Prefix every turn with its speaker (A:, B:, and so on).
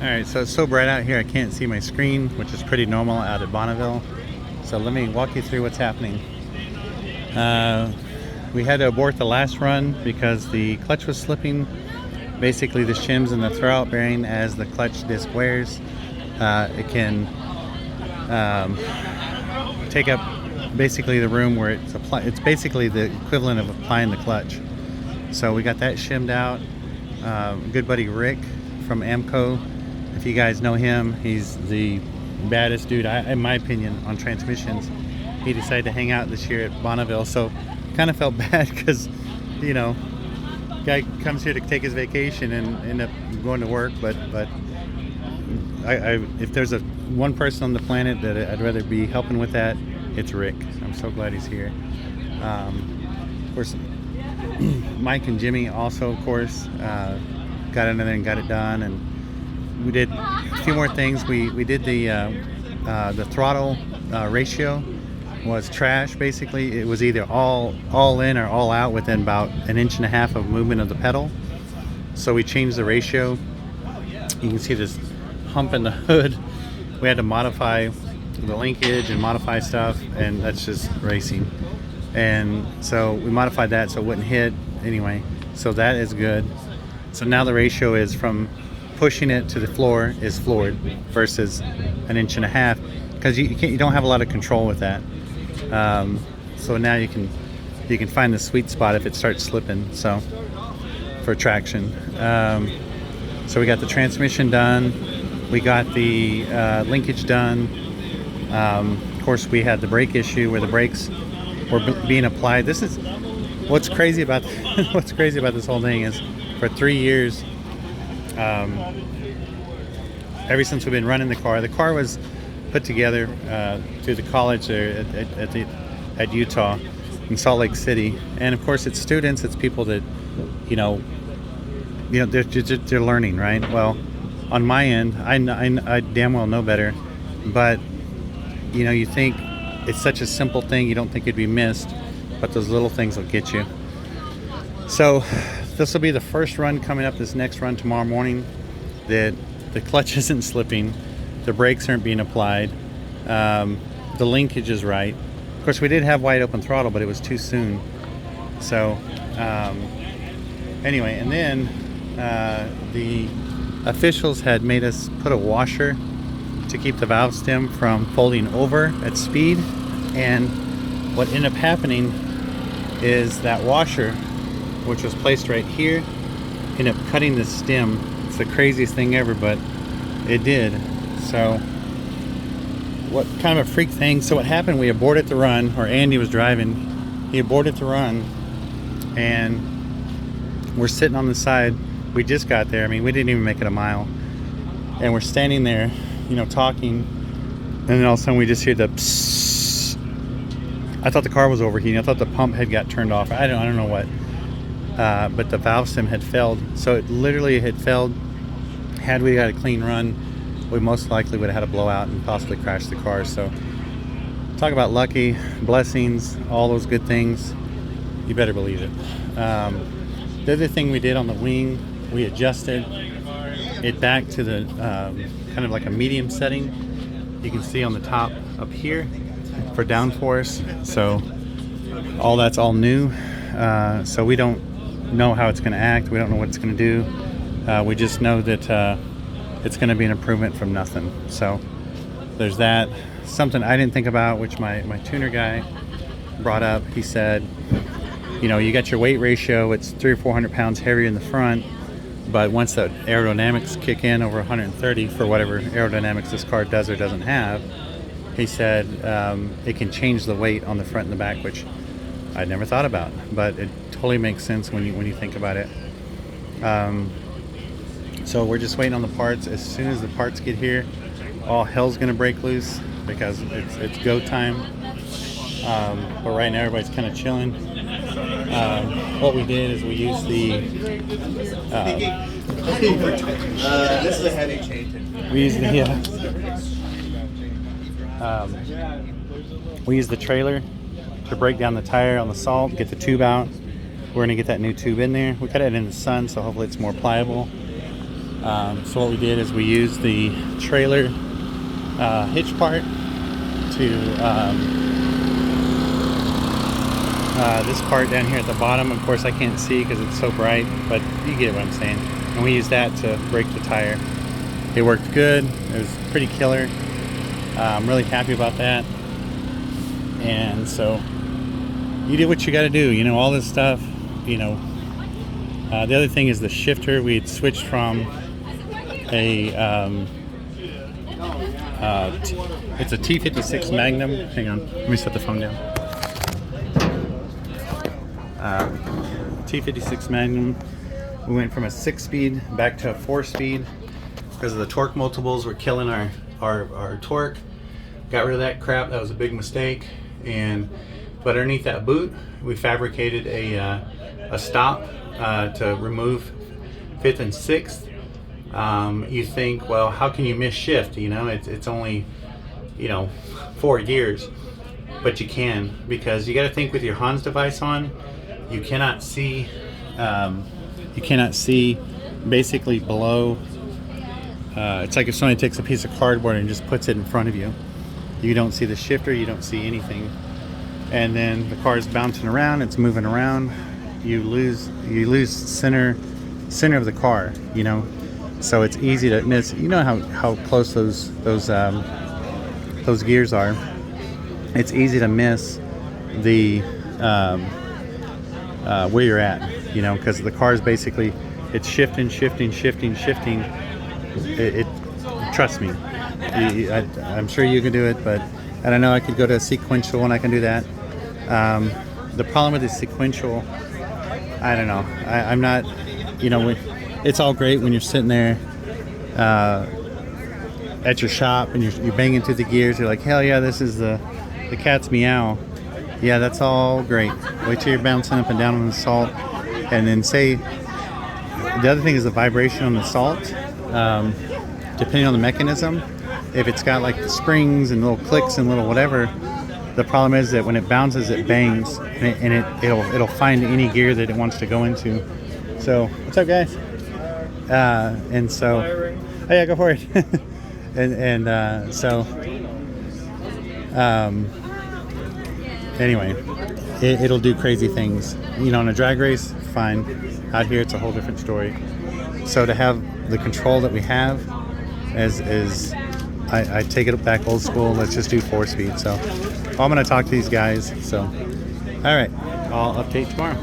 A: Alright, so it's so bright out here I can't see my screen, which is pretty normal out at Bonneville. So let me walk you through what's happening. We had to abort the last run because the clutch was slipping. Basically the shims in the throwout bearing, as the clutch disc wears, it can take up basically the room where it's basically the equivalent of applying the clutch. So we got that shimmed out. Good buddy Rick from Amco, if you guys know him, he's the baddest dude, in my opinion, on transmissions. He decided to hang out this year at Bonneville, so kind of felt bad because, you know, guy comes here to take his vacation and end up going to work. But if there's one person on the planet that I'd rather be helping with that, it's Rick. I'm so glad he's here. Of course, Mike and Jimmy also, of course, got in there and got it done, and we did a few more things. We did the throttle ratio was trash. Basically, it was either all in or all out within about 1.5 inches of movement of the pedal. So we changed the ratio. You can see this hump in the hood. We had to modify the linkage and modify stuff, and that's just racing. And so we modified that so it wouldn't hit anyway. So that is good. So now the ratio is from pushing it to the floor is floored versus 1.5 inches, because you don't have a lot of control with that. So now you can find the sweet spot if it starts slipping. So for traction. So we got the transmission done. We got the linkage done. Of course, we had the brake issue where the brakes were being applied. This is what's crazy about this whole thing is, for 3 years, ever since we've been running the car was put together through the college there at Utah in Salt Lake City, and of course it's students, it's people that they're learning, right? Well, on my end, I damn well know better, but you think it's such a simple thing, you don't think it'd be missed, but those little things will get you. So this will be the first run coming up, this next run tomorrow morning, that the clutch isn't slipping, the brakes aren't being applied, the linkage is right. Of course, we did have wide open throttle, but it was too soon. So anyway, and then the officials had made us put a washer to keep the valve stem from folding over at speed, and what ended up happening is that washer, which was placed right here, ended up cutting the stem. It's the craziest thing ever, but it did. So what kind of a freak thing. So what happened, we aborted the run, or Andy was driving, he aborted the run, and we're sitting on the side. We just got there, I mean, we didn't even make it a mile, and we're standing there, talking, and then all of a sudden we just hear the psss. I thought the car was overheating. I thought the pump had got turned off. I don't know what, but the valve stem had failed. So it literally had failed. Had we got a clean run, we most likely would have had a blowout and possibly crashed the car. So talk about lucky, blessings, all those good things. You better believe it. The other thing we did on the wing, we adjusted it back to the kind of like a medium setting. You can see on the top up here for downforce. So all that's all new. So we don't know how it's going to act. We don't know what it's going to do. We just know that it's going to be an improvement from nothing. So there's that. Something I didn't think about, which my tuner guy brought up. He said, you got your weight ratio, it's 300 or 400 pounds heavier in the front, but once the aerodynamics kick in over 130, for whatever aerodynamics this car does or doesn't have, he said it can change the weight on the front and the back, which I'd never thought about, but it totally makes sense when you think about it. So we're just waiting on the parts. As soon as the parts get here, all hell's gonna break loose because it's go time. But right now everybody's kind of chilling. What we did is we used the
B: this is a heavy change.
A: We used the trailer to break down the tire on the salt, get the tube out. We're gonna get that new tube in there. We got it in the sun, so hopefully it's more pliable. So what we did is we used the trailer hitch part to this part down here at the bottom. Of course I can't see because it's so bright, but you get what I'm saying. And we used that to brake the tire. It worked good. It was pretty killer. I'm really happy about that. And so you did what you got to do, you know, all this stuff, you know. The other thing is the shifter. We had switched from a it's a T56 Magnum. Hang on, let me set the phone down. T56 Magnum. We went from a 6-speed back to a 4-speed because of the torque multiples were killing our torque. Got rid of that crap. That was a big mistake. But underneath that boot, we fabricated a stop to remove 5th and 6th. You think, well, how can you miss shift? You know, it's only, you know, 4 gears, but you can, because you got to think with your Hans device on, you cannot see basically below. It's like if somebody takes a piece of cardboard and just puts it in front of you. You don't see the shifter, you don't see anything. And then the car is bouncing around, it's moving around. You lose center of the car, you know. So it's easy to miss. You know how close those gears are. It's easy to miss the where you're at, you know, because the car is basically, it's shifting. It trust me, I'm sure you can do it, but I don't know. I could go to a sequential and I can do that. The problem with the sequential, I don't know. I'm not, you know, it's all great when you're sitting there at your shop and you're banging through the gears. You're like, hell yeah, this is the cat's meow. Yeah, that's all great. Wait till you're bouncing up and down on the salt, and then say the other thing is the vibration on the salt. Depending on the mechanism, if it's got like the springs and little clicks and little whatever, the problem is that when it bounces, it bangs, and it'll find any gear that it wants to go into. So, what's up, guys? And so, oh yeah, go for it. Anyway, it'll do crazy things. You know, in a drag race, fine. Out here, it's a whole different story. So to have the control that we have, I take it back old school. Let's just do 4-speed. So I'm going to talk to these guys. So, all right, I'll update tomorrow.